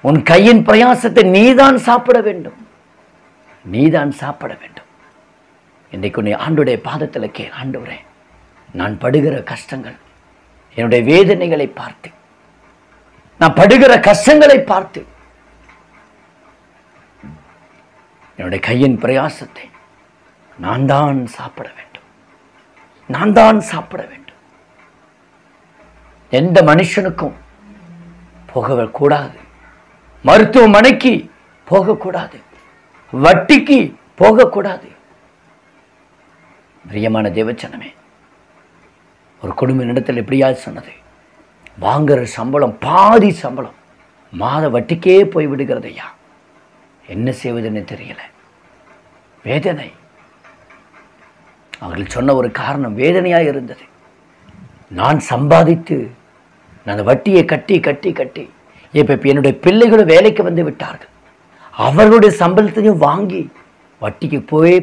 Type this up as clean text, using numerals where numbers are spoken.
உன் கையின் பிரயாசத்தை நீதான் சாப்பிட வேண்டும், நீதான் சாப்பிட வேண்டும். இன்றைக்கு உன்னை ஆண்டவருடைய பாதத்தில் கேள். ஆண்டவரே, நான் படுகிற கஷ்டங்கள், என்னுடைய வேதனைகளை பார்த்து, நான் படுகிற கஷ்டங்களை பார்த்து என்னுடைய கையின் பிரயாசத்தை நான் தான் சாப்பிட வேண்டும், நான் தான் சாப்பிட வேண்டும். எந்த மனுஷனுக்கும் போகக்கூடாது, மருத்துவமனைக்கு போகக்கூடாது, வட்டிக்கு போகக்கூடாது. பிரியமான தேவச்சனமே, ஒரு குடும்ப இடத்தில் எப்படியாவது சொன்னது, வாங்குற சம்பளம் பாதி சம்பளம் மாத வட்டிக்கே போய் விடுகிறது ஐயா. என்ன செய்வதுன்னு தெரியல. வேதனை. அவர்கள் சொன்ன ஒரு காரணம் வேதனையாக இருந்தது. நான் சம்பாதித்து நான் அந்த வட்டியை கட்டி கட்டி கட்டி இப்போ என்னுடைய பிள்ளைகளும் வேலைக்கு வந்து விட்டார்கள், அவர்களுடைய சம்பளத்தையும் வாங்கி வட்டிக்கு போய்